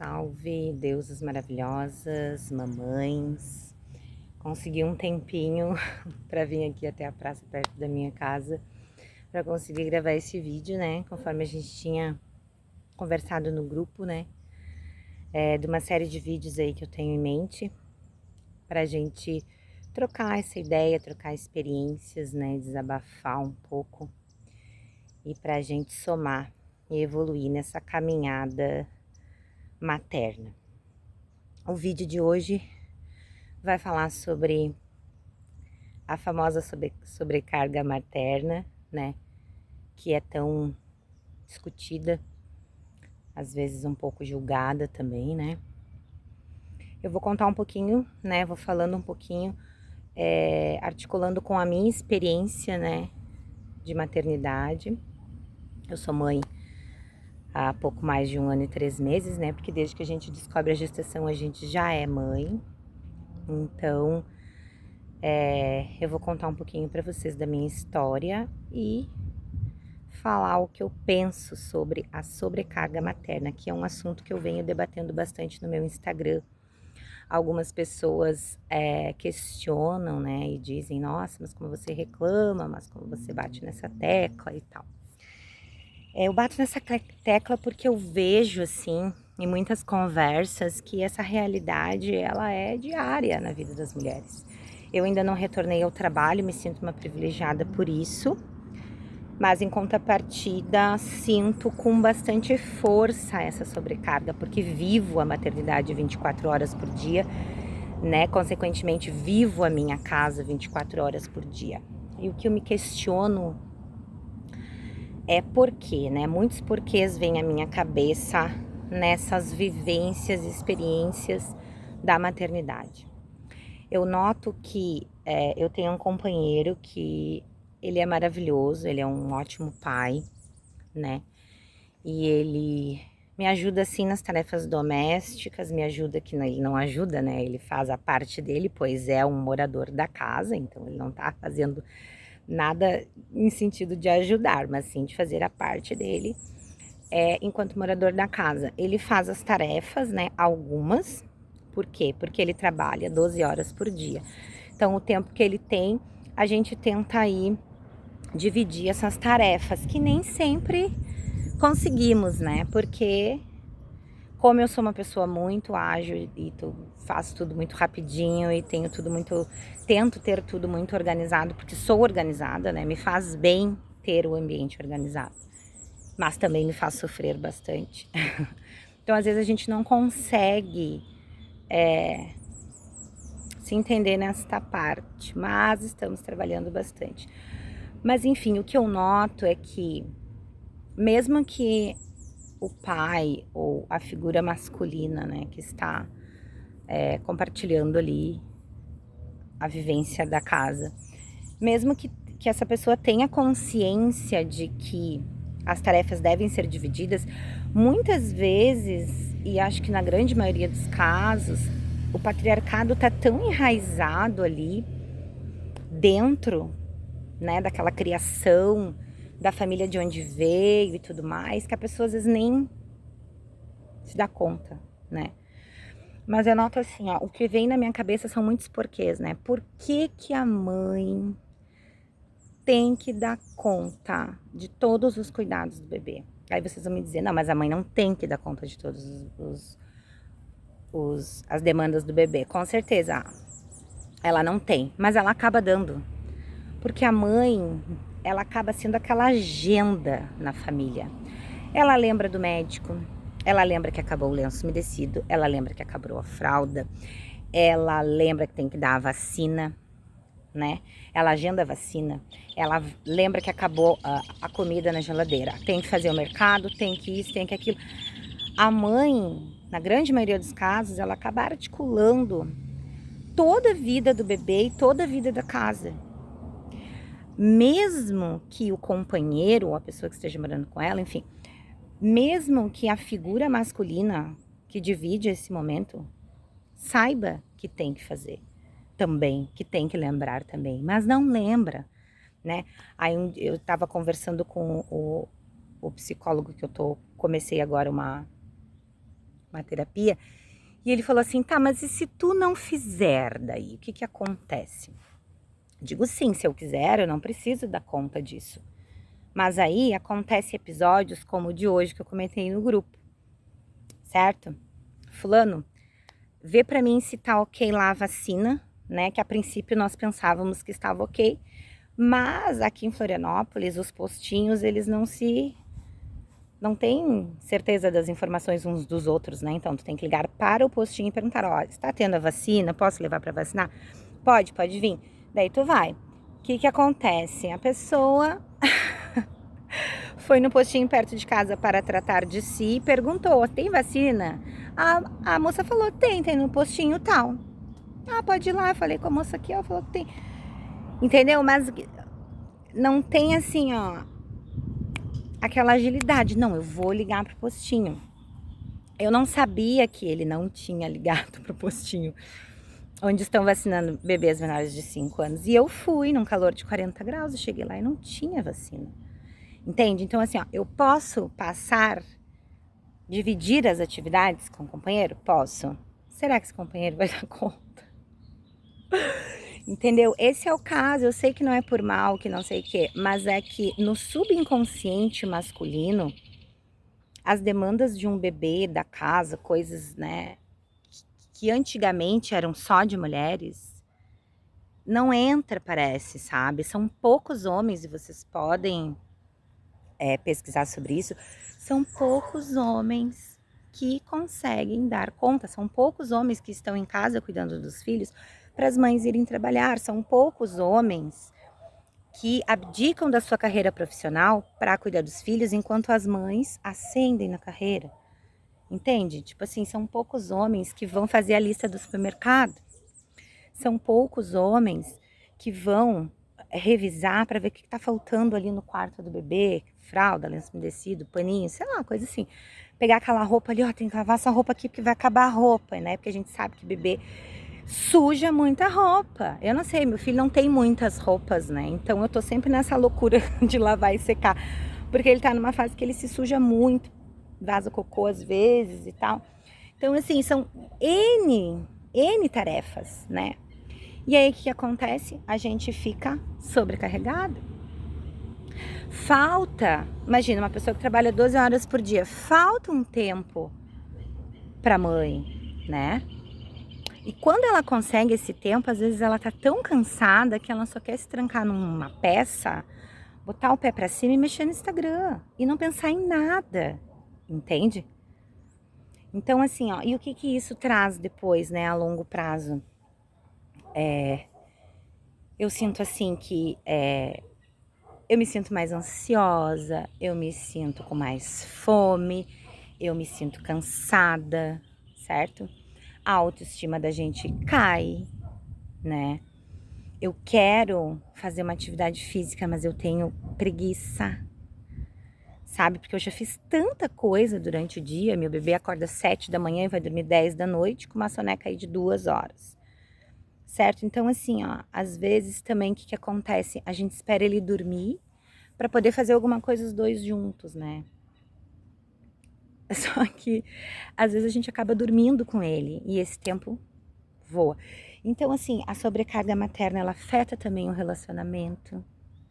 Salve, deusas maravilhosas, mamães. Consegui um tempinho para vir aqui até a praça perto da minha casa para conseguir gravar esse vídeo, né? Conforme a gente tinha conversado no grupo, né? De uma série de vídeos aí que eu tenho em mente pra gente trocar essa ideia, trocar experiências, né? Desabafar um pouco e pra gente somar e evoluir nessa caminhada materna. O vídeo de hoje vai falar sobre a famosa sobrecarga materna, né? Que é tão discutida, às vezes um pouco julgada também, né? Eu vou contar um pouquinho, né? Vou falando um pouquinho, articulando com a minha experiência, né? De maternidade. Eu sou mãe há pouco mais de 1 ano e 3 meses, né? Porque desde que a gente descobre a gestação, a gente já é mãe. Então, eu vou contar um pouquinho para vocês da minha história e falar o que eu penso sobre a sobrecarga materna, que é um assunto que eu venho debatendo bastante no meu Instagram. Algumas pessoas questionam, né, e dizem, nossa, mas como você reclama, mas como você bate nessa tecla e tal. Eu bato nessa tecla porque eu vejo, assim, em muitas conversas, que essa realidade, ela é diária na vida das mulheres. Eu ainda não retornei ao trabalho, me sinto uma privilegiada por isso, mas em contrapartida sinto com bastante força essa sobrecarga, porque vivo a maternidade 24 horas por dia, né? Consequentemente, vivo a minha casa 24 horas por dia. E o que eu me questiono é por quê, né? Muitos porquês vêm à minha cabeça nessas vivências e experiências da maternidade. Eu noto que eu tenho um companheiro que ele é maravilhoso, ele é um ótimo pai, né? E ele me ajuda assim nas tarefas domésticas, me ajuda que ele não ajuda, né? Ele faz a parte dele, pois é um morador da casa, então ele não tá fazendo nada em sentido de ajudar, mas sim de fazer a parte dele. Enquanto morador da casa, ele faz as tarefas, né? Algumas. Por quê? Porque ele trabalha 12 horas por dia. Então, o tempo que ele tem, a gente tenta aí dividir essas tarefas, que nem sempre conseguimos, né? Porque como eu sou uma pessoa muito ágil e faço tudo muito rapidinho e tento ter tudo muito organizado, porque sou organizada, né? Me faz bem ter o ambiente organizado, mas também me faz sofrer bastante. Então, às vezes a gente não consegue se entender nesta parte, mas estamos trabalhando bastante. Mas enfim, o que eu noto é que mesmo que o pai ou a figura masculina, né, que está compartilhando ali a vivência da casa, mesmo que essa pessoa tenha consciência de que as tarefas devem ser divididas, muitas vezes, e acho que na grande maioria dos casos, o patriarcado está tão enraizado ali dentro, né, daquela criação da família de onde veio e tudo mais, que a pessoa às vezes nem se dá conta, né? Mas eu noto assim, ó, o que vem na minha cabeça são muitos porquês, né? Por que que a mãe tem que dar conta de todos os cuidados do bebê? Aí vocês vão me dizer, não, mas a mãe não tem que dar conta de todos as demandas do bebê. Com certeza, ela não tem, mas ela acaba dando. Porque a mãe, ela acaba sendo aquela agenda na família. Ela lembra do médico, ela lembra que acabou o lenço umedecido, ela lembra que acabou a fralda, ela lembra que tem que dar a vacina, né? Ela agenda a vacina, ela lembra que acabou a comida na geladeira, tem que fazer o mercado, tem que isso, tem que aquilo. A mãe, na grande maioria dos casos, ela acaba articulando toda a vida do bebê e toda a vida da casa. Mesmo que o companheiro ou a pessoa que esteja morando com ela, enfim, mesmo que a figura masculina que divide esse momento saiba que tem que fazer também, que tem que lembrar também, mas não lembra, né? Aí eu estava conversando com o psicólogo que comecei agora uma terapia, e ele falou assim, tá, mas e se tu não fizer daí, o que que acontece? Digo sim, se eu quiser, eu não preciso dar conta disso. Mas aí acontece episódios como o de hoje que eu comentei no grupo, certo? Fulano, vê pra mim se tá ok lá a vacina, né? Que a princípio nós pensávamos que estava ok, mas aqui em Florianópolis os postinhos eles não têm certeza das informações uns dos outros, né? Então tu tem que ligar para o postinho e perguntar, ó, está tendo a vacina? Posso levar para vacinar? Pode vir. Daí tu vai. O que que acontece? A pessoa foi no postinho perto de casa para tratar de si e perguntou, tem vacina? A moça falou, tem no postinho tal. Ah, pode ir lá. Eu falei com a moça aqui, ela falou que tem. Entendeu? Mas não tem assim, ó, aquela agilidade. Não, eu vou ligar pro postinho. Eu não sabia que ele não tinha ligado pro postinho onde estão vacinando bebês menores de 5 anos. E eu fui num calor de 40 graus, eu cheguei lá e não tinha vacina. Entende? Então, assim, ó, eu posso dividir as atividades com o companheiro? Posso. Será que esse companheiro vai dar conta? Entendeu? Esse é o caso. Eu sei que não é por mal, que não sei o quê, mas é que no subconsciente masculino, as demandas de um bebê, da casa, coisas, né, que antigamente eram só de mulheres, não entra, parece, sabe? São poucos homens, e vocês podem pesquisar sobre isso, são poucos homens que conseguem dar conta, são poucos homens que estão em casa cuidando dos filhos para as mães irem trabalhar, são poucos homens que abdicam da sua carreira profissional para cuidar dos filhos enquanto as mães ascendem na carreira. Entende? Tipo assim, são poucos homens que vão fazer a lista do supermercado. São poucos homens que vão revisar para ver o que está faltando ali no quarto do bebê, fralda, lenço umedecido, paninho, sei lá, coisa assim. Pegar aquela roupa ali, ó, tem que lavar essa roupa aqui porque vai acabar a roupa, né? Porque a gente sabe que bebê suja muita roupa. Eu não sei, meu filho não tem muitas roupas, né? Então eu tô sempre nessa loucura de lavar e secar, porque ele tá numa fase que ele se suja muito, vaza cocô às vezes e tal. Então assim, são N tarefas, né? E aí o que acontece? A gente fica sobrecarregado. Falta, imagina uma pessoa que trabalha 12 horas por dia, falta um tempo para mãe, né? E quando ela consegue esse tempo, às vezes ela tá tão cansada que ela só quer se trancar numa peça, botar o pé para cima e mexer no Instagram e não pensar em nada, entende? Então assim, ó, e o que que isso traz depois, né, a longo prazo? Eu sinto assim que eu me sinto mais ansiosa, eu me sinto com mais fome, eu me sinto cansada, certo? A autoestima da gente cai, né? Eu quero fazer uma atividade física, mas eu tenho preguiça, sabe? Porque eu já fiz tanta coisa durante o dia. Meu bebê acorda 7 da manhã e vai dormir 10 da noite com uma soneca aí de 2 horas, certo? Então, assim, ó, às vezes também o que acontece? A gente espera ele dormir para poder fazer alguma coisa os dois juntos, né? Só que às vezes a gente acaba dormindo com ele e esse tempo voa. Então, assim, a sobrecarga materna, ela afeta também o relacionamento,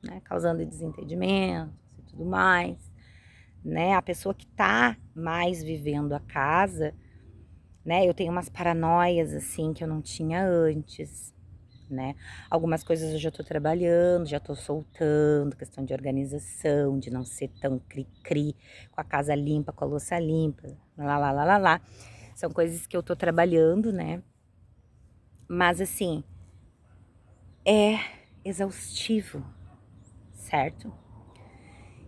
né? Causando desentendimentos e tudo mais, né? A pessoa que tá mais vivendo a casa, né? Eu tenho umas paranoias, assim, que eu não tinha antes, né? Algumas coisas eu já tô trabalhando, já tô soltando, questão de organização, de não ser tão cri-cri, com a casa limpa, com a louça limpa, lá. São coisas que eu tô trabalhando, né? Mas assim, é exaustivo, certo?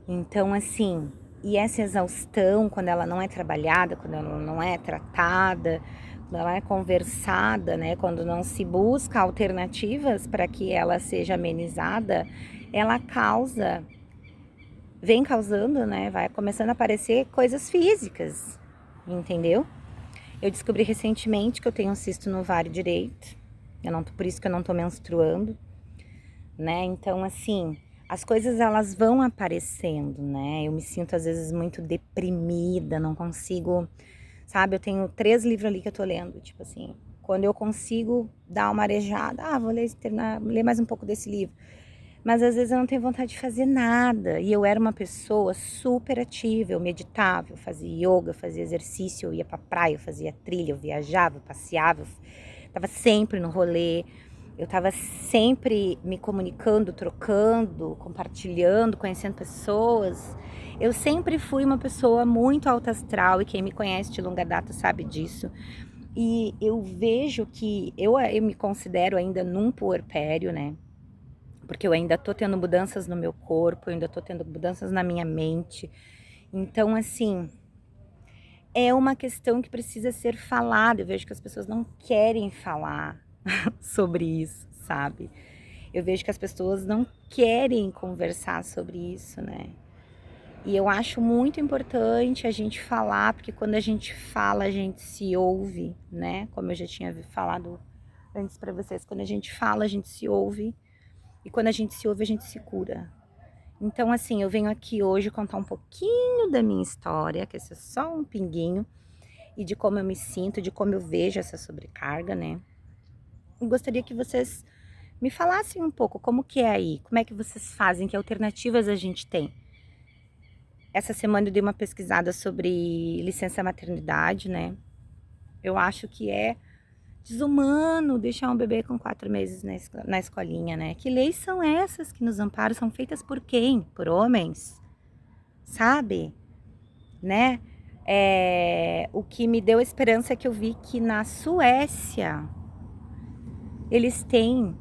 Então assim, e essa exaustão, quando ela não é trabalhada, quando ela não é tratada, quando ela é conversada, né? Quando não se busca alternativas para que ela seja amenizada, ela vem causando, né? Vai começando a aparecer coisas físicas, entendeu? Eu descobri recentemente que eu tenho um cisto no ovário direito. Por isso que eu não tô menstruando, né? Então, assim, as coisas elas vão aparecendo, né? Eu me sinto às vezes muito deprimida, não consigo sabe? Eu tenho 3 livros ali que eu tô lendo, tipo assim, quando eu consigo dar uma arejada, vou ler, ler mais um pouco desse livro. Mas às vezes eu não tenho vontade de fazer nada. E eu era uma pessoa super ativa, eu meditava, eu fazia yoga, eu fazia exercício, eu ia pra praia, eu fazia trilha, eu viajava, eu passeava, eu tava sempre no rolê. Eu tava sempre me comunicando, trocando, compartilhando, conhecendo pessoas. Eu sempre fui uma pessoa muito alta astral e quem me conhece de longa data sabe disso. E eu vejo que eu me considero ainda num puerpério, né? Porque eu ainda tô tendo mudanças no meu corpo, eu ainda tô tendo mudanças na minha mente. Então, assim, é uma questão que precisa ser falada. Eu vejo que as pessoas não querem falar sobre isso, sabe? Eu vejo que as pessoas não querem conversar sobre isso, né? E eu acho muito importante a gente falar, porque quando a gente fala, a gente se ouve, né? Como eu já tinha falado antes pra vocês, quando a gente fala, a gente se ouve. E quando a gente se ouve, a gente se cura. Então, assim, eu venho aqui hoje contar um pouquinho da minha história, que esse é só um pinguinho, e de como eu me sinto, de como eu vejo essa sobrecarga, né? E gostaria que vocês me falassem um pouco como que é aí, como é que vocês fazem, que alternativas a gente tem. Essa semana eu dei uma pesquisada sobre licença maternidade, né? Eu acho que é desumano deixar um bebê com 4 meses na escolinha, né? Que leis são essas que nos amparam? São feitas por quem? Por homens, sabe? Né? O que me deu esperança é que eu vi que na Suécia eles têm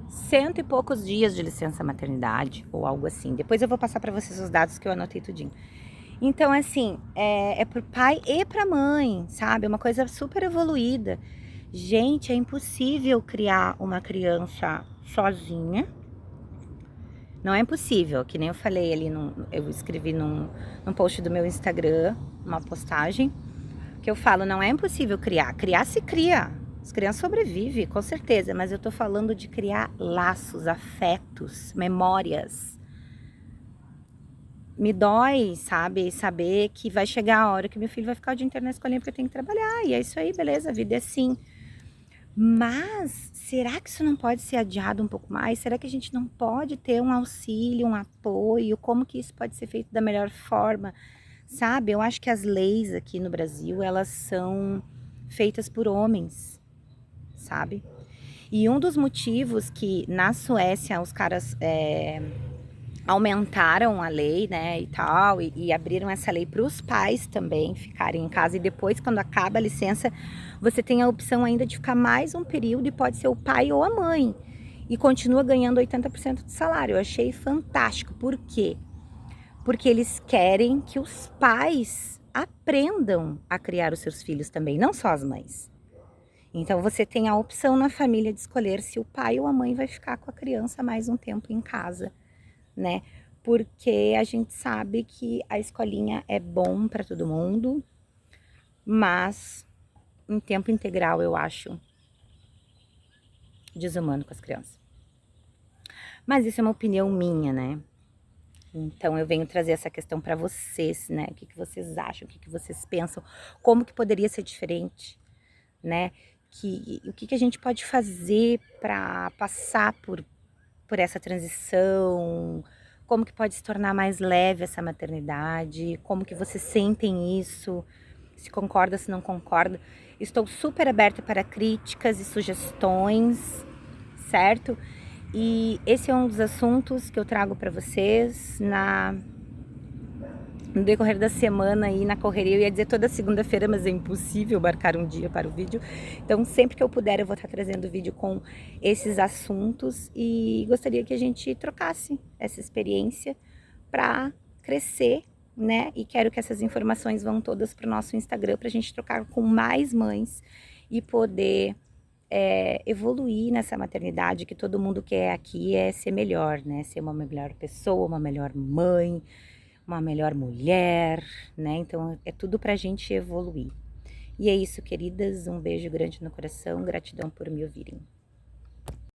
100 e poucos dias de licença maternidade ou algo assim. Depois eu vou passar para vocês os dados que eu anotei tudinho. Então, assim, é pro pai e pra mãe, sabe? É uma coisa super evoluída. Gente, é impossível criar uma criança sozinha. Não é impossível, que nem eu falei ali, eu escrevi num post do meu Instagram, uma postagem, que eu falo, não é impossível criar. Criar se cria. As crianças sobrevivem, com certeza, mas eu tô falando de criar laços, afetos, memórias. Me dói, sabe, saber que vai chegar a hora que meu filho vai ficar o dia inteiro na escolinha porque eu tenho que trabalhar. E é isso aí, beleza, a vida é assim. Mas será que isso não pode ser adiado um pouco mais? Será que a gente não pode ter um auxílio, um apoio? Como que isso pode ser feito da melhor forma? Sabe, eu acho que as leis aqui no Brasil, elas são feitas por homens, sabe? E um dos motivos que na Suécia os caras aumentaram a lei, né, e tal, e abriram essa lei para os pais também ficarem em casa. E depois, quando acaba a licença, você tem a opção ainda de ficar mais um período e pode ser o pai ou a mãe. E continua ganhando 80% do salário. Eu achei fantástico. Por quê? Porque eles querem que os pais aprendam a criar os seus filhos também, não só as mães. Então você tem a opção na família de escolher se o pai ou a mãe vai ficar com a criança mais um tempo em casa, né? Porque a gente sabe que a escolinha é bom para todo mundo, mas em tempo integral eu acho desumano com as crianças. Mas isso é uma opinião minha, né? Então eu venho trazer essa questão para vocês, né? O que vocês acham, o que vocês pensam, como que poderia ser diferente, né? O que a gente pode fazer para passar por essa transição, como que pode se tornar mais leve essa maternidade, como que vocês sentem isso, se concorda, se não concorda. Estou super aberta para críticas e sugestões, certo? E esse é um dos assuntos que eu trago para vocês no decorrer da semana aí na correria. Eu ia dizer toda segunda-feira, mas é impossível marcar um dia para o vídeo. Então, sempre que eu puder, eu vou estar trazendo vídeo com esses assuntos e gostaria que a gente trocasse essa experiência para crescer, né? E quero que essas informações vão todas para o nosso Instagram para a gente trocar com mais mães e poder evoluir nessa maternidade que todo mundo quer aqui é ser melhor, né? Ser uma melhor pessoa, uma melhor mãe, uma melhor mulher, né? Então é tudo pra gente evoluir. E é isso, queridas. Um beijo grande no coração. Gratidão por me ouvirem.